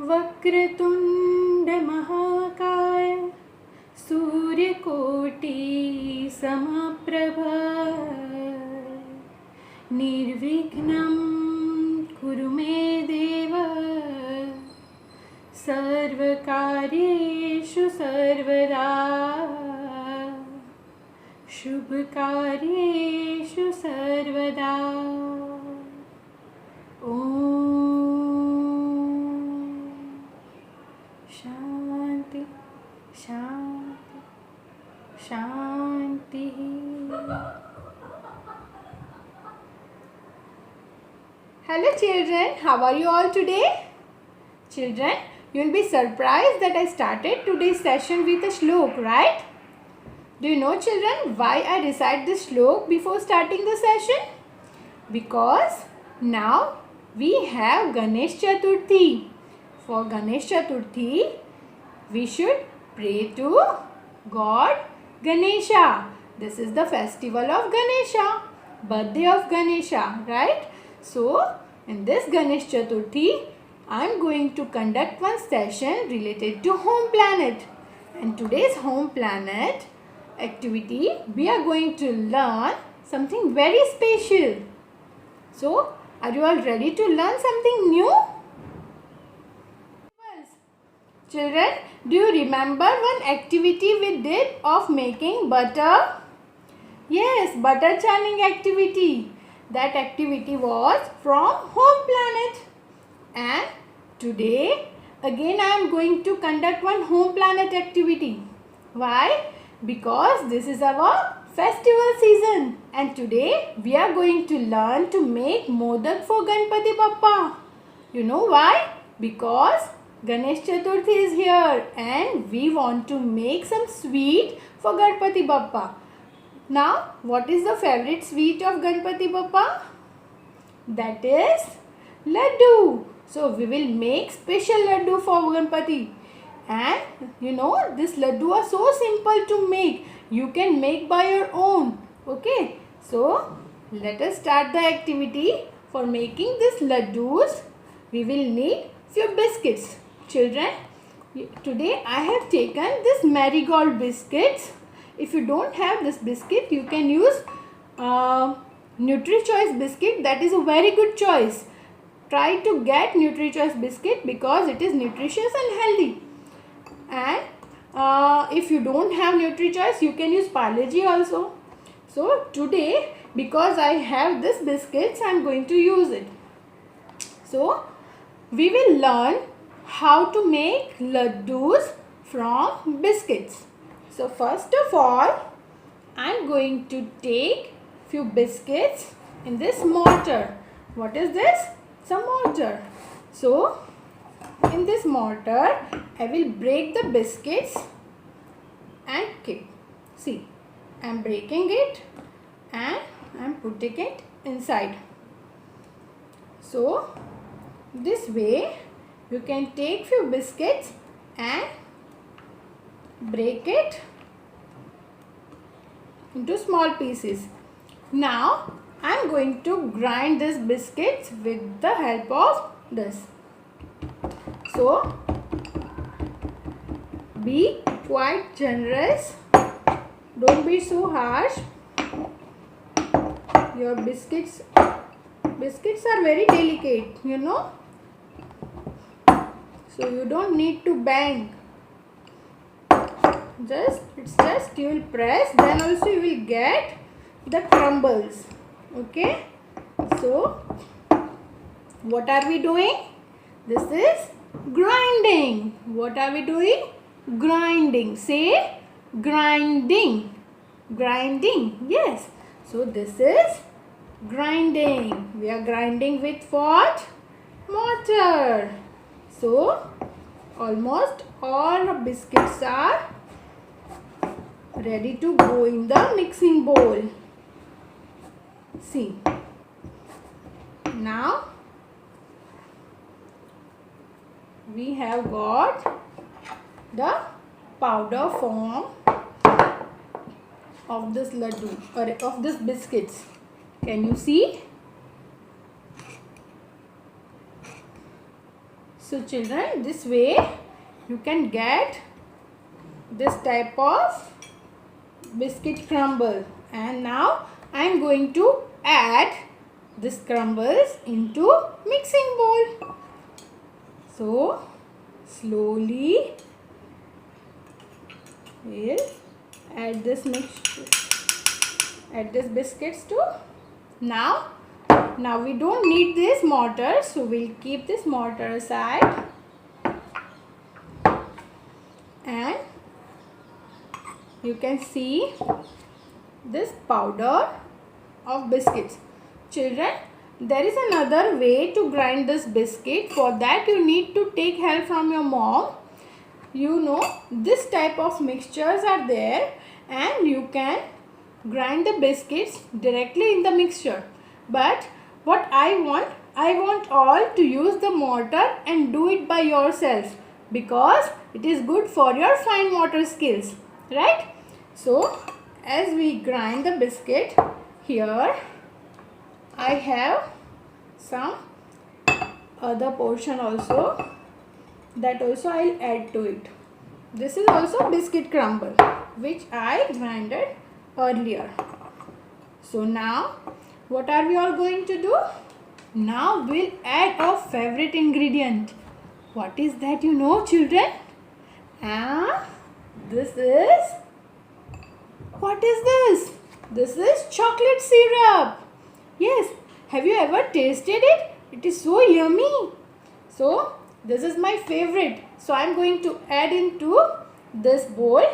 वक्रतुंड महाकाय सूर्यकोटि समप्रभ निर्विघ्नं कुरु मे देव सर्वकार्येषु सर्वदा शुभकार्येषु सर्वदा। शांति शांति शांति। Hello children, how are you all today? Children, you will be surprised that I started today's session with a shlok, right? Do you know children why I recite this shlok before starting the session? Because now we have Ganesh Chaturthi. For Ganesh Chaturthi, we should pray to God Ganesha. This is the festival of Ganesha, birthday of Ganesha, right? So, in this Ganesh Chaturthi, I am going to conduct one session related to home planet. And today's home planet activity, we are going to learn something very special. So, are you all ready to learn something new? Children, do you remember one activity we did of making butter? Yes, butter churning activity. That activity was from home planet. And today again I am going to conduct one home planet activity. Why? Because this is our festival season and today we are going to learn to make modak for Ganpati Bappa. You know why? Because Ganesh Chaturthi is here and we want to make some sweet for Ganpati Bappa. Now, what is the favorite sweet of Ganpati Bappa? That is laddu. So, we will make special laddu for Ganpati. And you know, this laddu are so simple to make. You can make by your own. Okay. So, let us start the activity. For making this laddus, we will need few biscuits. Children, today I have taken this marigold biscuits. If you don't have this biscuit, you can use NutriChoice biscuit. That is a very good choice. Try to get NutriChoice biscuit because it is nutritious and healthy. And if you don't have NutriChoice, you can use Parle-G also. So today, because I have this biscuits, I am going to use it. So we will learn how to make laddus from biscuits. So first of all, I am going to take few biscuits in this mortar. What is this? It's a mortar. So in this mortar, I will break the biscuits and keep. See, I am breaking it and I am putting it inside. So this way you can take few biscuits and break it into small pieces. Now I am going to grind these biscuits with the help of this. So be quite generous. Don't be so harsh. Your biscuits are very delicate, you know. So you don't need to bang. It's just you will press, then also you will get the crumbles. Okay. So what are we doing? This is grinding. What are we doing? Grinding. Say grinding. Grinding. Yes. So this is grinding. We are grinding with what? Mortar. So almost all biscuits are ready to go in the mixing bowl. See. Now we have got the powder form of this laddu or of this biscuits. Can you see? So children, this way you can get this type of biscuit crumble. And now I am going to add this crumbles into mixing bowl. So slowly we'll add this biscuits too. Now we don't need this mortar, so we'll keep this mortar aside. And you can see this powder of biscuits. Children, there is another way to grind this biscuit. For that you need to take help from your mom. You know, this type of mixtures are there and you can grind the biscuits directly in the mixture. But what I want all to use the mortar and do it by yourself, because it is good for your fine motor skills, right? So as we grind the biscuit, here I have some other portion also, that also I'll add to it. This is also biscuit crumble which I grinded earlier. So now what are we all going to do? Now we'll add our favorite ingredient. What is that, you know, children? This is, what is this? This is chocolate syrup. Yes, have you ever tasted it? It is so yummy. So this is my favorite. So I am going to add into this bowl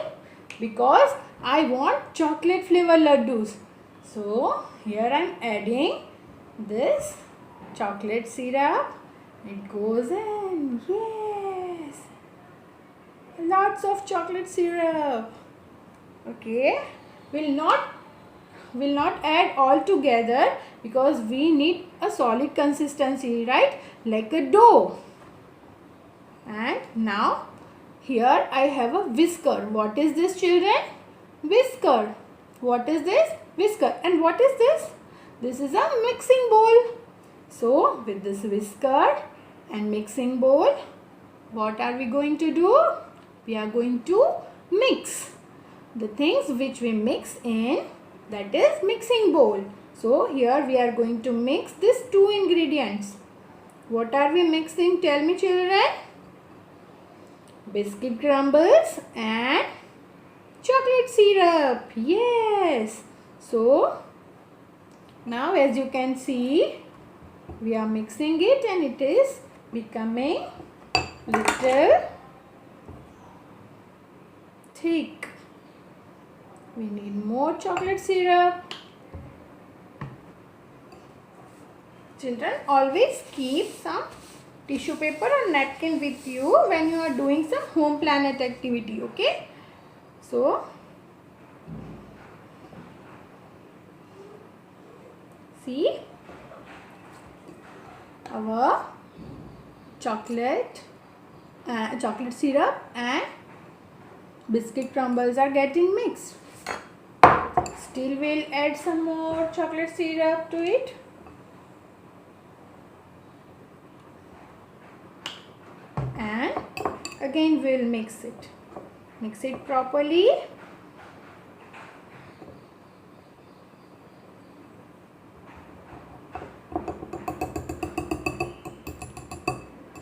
because I want chocolate flavor laddus. So here I am adding this chocolate syrup. It goes in. Yes, lots of chocolate syrup. Okay, we'll not add all together because we need a solid consistency, right? Like a dough. And now here I have a whisker. What is this, children? Whisker. What is this? Whisker. And what is this? This is a mixing bowl. So with this whisker and mixing bowl, what are we going to do? We are going to mix the things which we mix in, that is mixing bowl. So here we are going to mix these two ingredients. What are we mixing? Tell me, children. Biscuit crumbles and chocolate syrup. Yes. So now as you can see, we are mixing it and it is becoming little thick. We need more chocolate syrup. Children, always keep some tissue paper or napkin with you when you are doing some home planet activity, okay? So see, our chocolate syrup and biscuit crumbles are getting mixed. Still we'll add some more chocolate syrup to it. And again we'll mix it. Mix it properly.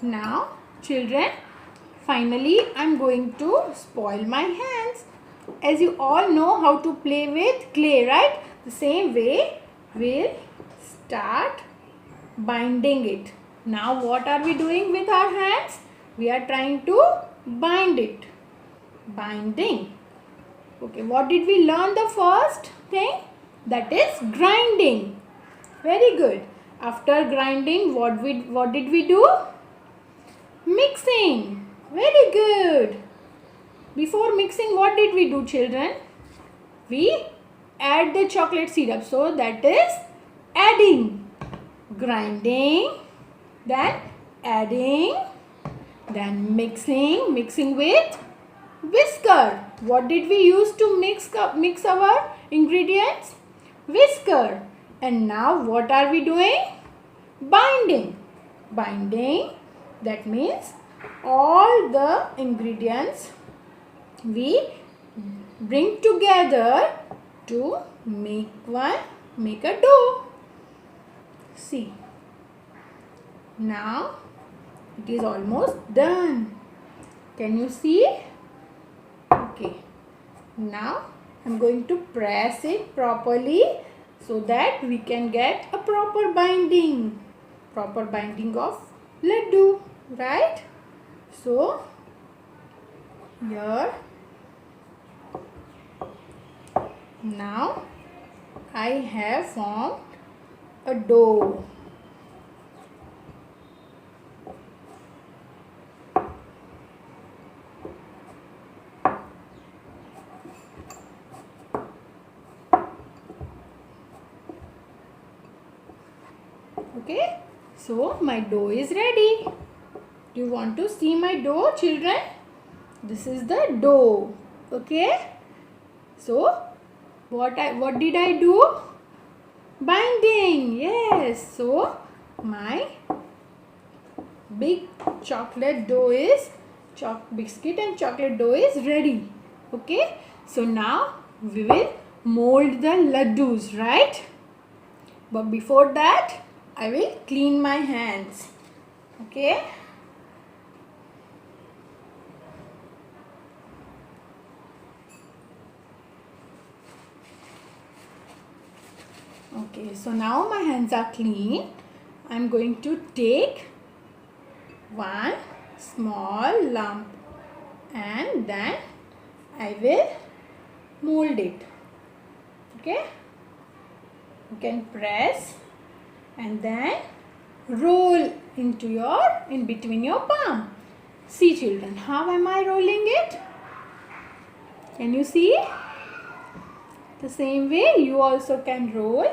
Now children, finally I'm going to spoil my hands. As you all know how to play with clay, right? The same way we'll start binding it. Now what are we doing with our hands? We are trying to bind it. Binding. Okay, what did we learn the first thing? That is grinding. Very good. After grinding, what did we do? Mixing. Very good. Before mixing, what did we do, children? We add the chocolate syrup. So that is adding. Grinding. Then adding. Then mixing. Mixing with whisker. What did we use to mix our ingredients? Whisker. And now what are we doing? Binding. Binding. That means all the ingredients we bring together to make a dough. See, now it is almost done. Can you see? Okay. Now I'm going to press it properly so that we can get a proper binding of laddu, right? So here now I have formed a dough. Okay, so my dough is ready. Do you want to see my dough, children? This is the dough. Okay, so what did I do? Binding. Yes, so my big chocolate dough is biscuit and chocolate dough is ready. Okay, so now we will mold the laddus, right? But before that I will clean my hands. Okay, okay, so now my hands are clean. I am going to take one small lump and then I will mold it. Okay, you can press and then roll in between your palm. See, children, how am I rolling it? Can you see? The same way you also can roll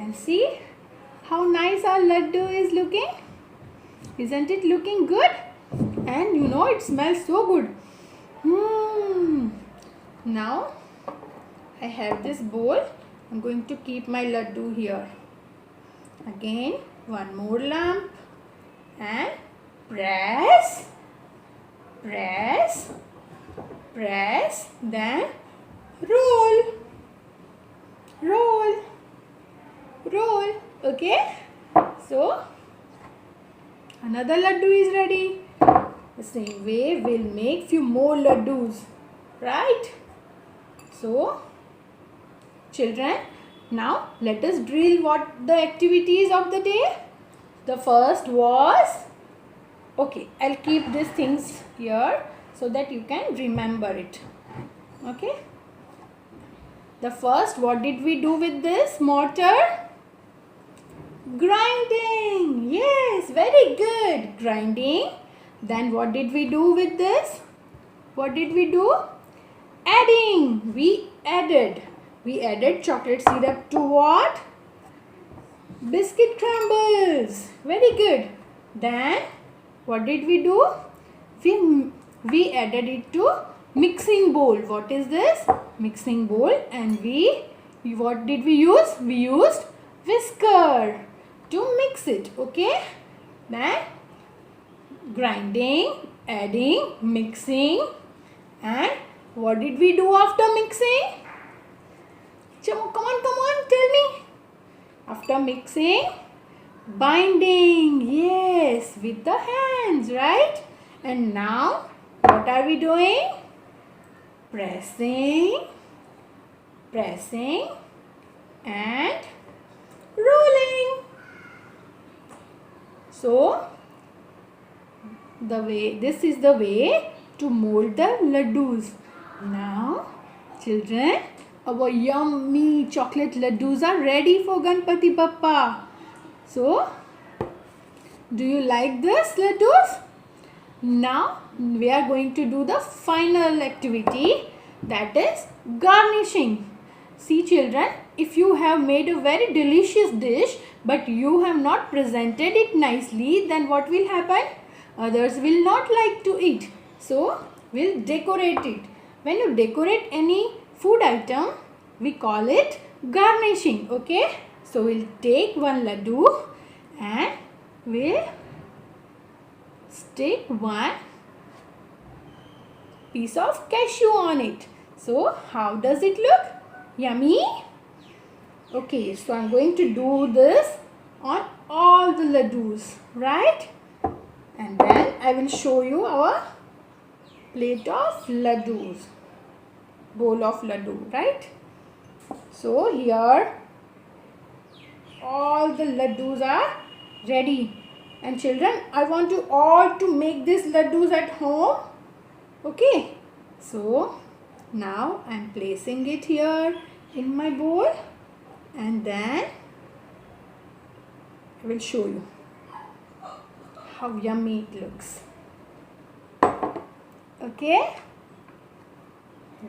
and see how nice our laddu is looking. Isn't it looking good? And you know, it smells so good. Now I have this bowl. I'm going to keep my laddu here. Again, one more lump and press, then roll. Okay, so another laddu is ready. The same way we'll make few more laddus, right? So children, now let us drill what the activities of the day. The first was, okay, I'll keep these things here so that you can remember it. Okay, the first, what did we do with this mortar? Grinding. Yes, very good. Grinding. Then what did we do with this? What did we do? Adding. We added chocolate syrup to what? Biscuit crumbles. Very good. Then what did we do? We added it to mixing bowl. What is this? Mixing bowl. And what did we use? We used whisker to mix it. Okay. Then grinding, adding, mixing, and what did we do after mixing? Come on, tell me. After mixing, binding. Yes, with the hands, right? And now, what are we doing? Pressing, and rolling. So, this is the way to mold the laddus. Now, children, our yummy chocolate laddus are ready for Ganpati Bappa. So, do you like this laddus? Now, we are going to do the final activity, that is garnishing. See, children, if you have made a very delicious dish but you have not presented it nicely, then what will happen? Others will not like to eat. So, we'll decorate it. When you decorate any food item, we call it garnishing. Okay? So, we'll take one laddu and we'll stick one piece of cashew on it. So how does it look? Yummy? Okay, so I'm going to do this on all the laddus, right? And then I will show you our plate of laddus, bowl of laddu, right? So here all the laddus are ready. And children, I want you all to make these laddus at home. Okay. So now I am placing it here in my bowl, and then I will show you how yummy it looks. Okay.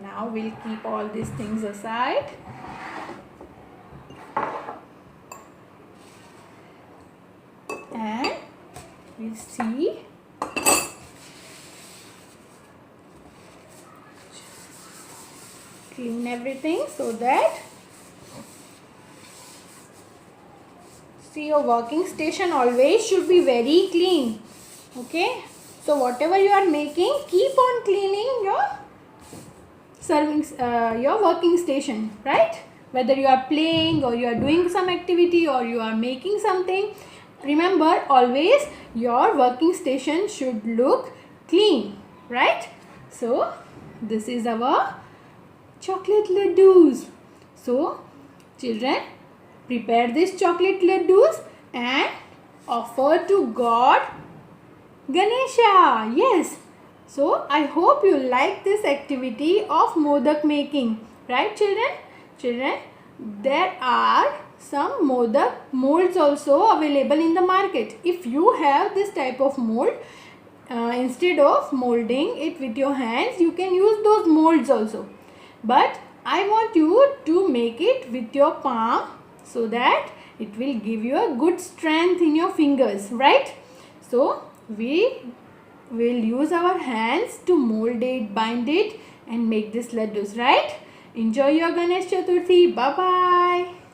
Now we'll keep all these things aside. And we'll see clean everything so that your working station always should be very clean. Okay, so whatever you are making, keep on cleaning your your working station, right? Whether you are playing or you are doing some activity or you are making something, remember always your working station should look clean, right? So this is our chocolate laddus. So children, prepare these chocolate laddus and offer to God Ganesha. Yes. So I hope you like this activity of modak making, right children? Children, there are some modak molds also available in the market. If you have this type of mold, instead of molding it with your hands, you can use those molds also. But I want you to make it with your palm, so that it will give you a good strength in your fingers, right? So we will use our hands to mold it, bind it and make this laddus, right? Enjoy your Ganesh Chaturthi. Bye bye.